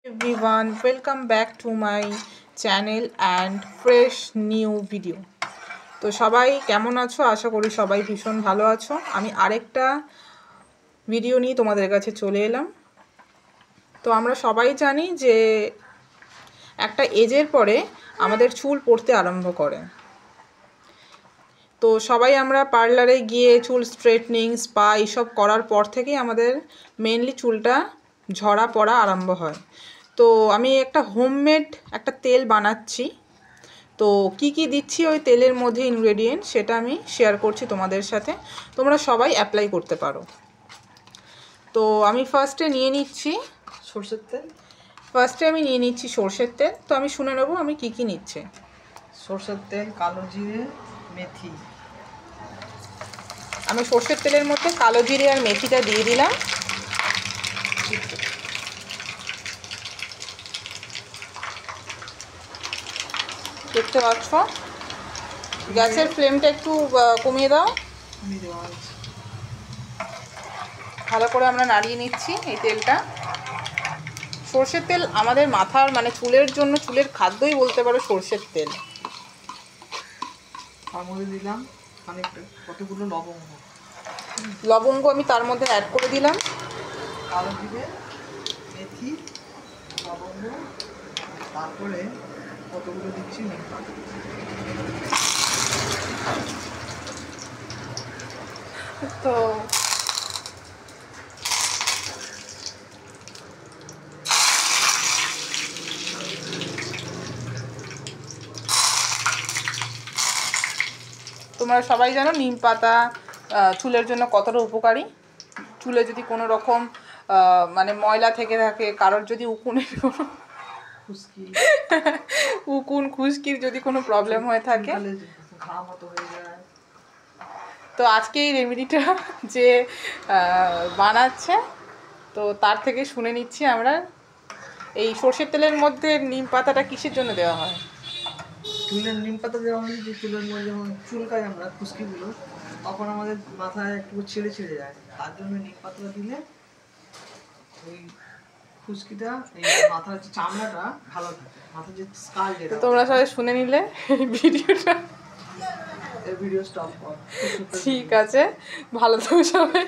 Everyone, welcome back to my channel and fresh new video. তো সবাই কেমন আছো? আশা করি সবাই ভীষণ ভালো আছো। আমি আরেকটা ভিডিও নিয়ে তোমাদের কাছে চলে এলাম। তো আমরা সবাই জানি যে একটা এজের পরে আমাদের চুল পড়তে আরম্ভ করে। তো সবাই আমরা পার্লারে গিয়ে চুল স্ট্রেটনিং স্পা এইসব করার পর থেকেই আমাদের মেনলি চুলটা ঝরা পড়া আরম্ভ হয়। তো আমি একটা হোমমেড একটা তেল বানাচ্ছি। তো কি কি দিচ্ছি ওই তেলের মধ্যে ইনগ্রেডিয়েন্ট সেটা আমি শেয়ার করছি তোমাদের সাথে, তোমরা সবাই অ্যাপ্লাই করতে পারো। তো আমি ফার্স্টে নিয়ে নিচ্ছি সরষের তেল। সরষের তেল। তো আমি শুনে নেবো আমি কি কি নিচ্ছি। সরষের তেল, কালো জিরে, মেথি। আমি সরষের তেলের মধ্যে কালো জিরে আর মেথিটা দিয়ে দিলাম। দেখতে পাচ্ছ, গ্যাসের ফ্লেমটা একটু কমিয়ে দাও। ভালো করে আমরা নাড়িয়ে নিচ্ছি এই তেলটা। সরষের তেল আমাদের মাথার মানে চুলের জন্য, চুলের খাদ্যই বলতে পারো সরষের তেল। তার মধ্যে দিলাম খানিকটা কতগুলো লবঙ্গ। লবঙ্গ আমি তার মধ্যে অ্যাড করে দিলাম। কালো জিরে, মেথি, লবঙ্গ, তারপরে কতগুলো দিচ্ছি নিম পাতা। তো তোমরা সবাই জানো নিম পাতা চুলের জন্য কতটা উপকারী। চুলে যদি কোনো রকম মানে ময়লা থেকে থাকে, কারোর যদি উকুন খুশকির যদি কোনো প্রবলেম হয়ে থাকে, তো আজকে এই রেমেডিটা যে বানাচ্ছে তো তার থেকে শুনে নিচ্ছি আমরা এই সরষের তেলের মধ্যে নিম পাতাটা কিসের জন্য দেওয়া হয়। চুলের নিম পাতা দেওয়া হয় যে চুলের মধ্যে যখন চুলকায় আমরা খুশকিগুলো, তখন আমাদের মাথায় একটু ছেড়ে ছেড়ে যায়, তার জন্য নিম পাতাটা দিলে ওই খুশকিটা এই মাথার যে চামড়াটা ভালো থাকে, মাথার যে স্কাল যেটা। তোমরা সবাই শুনে নিলে ভিডিওটা, এই ভিডিও স্টপ কর। ঠিক আছে, ভালো থেকো সবাই।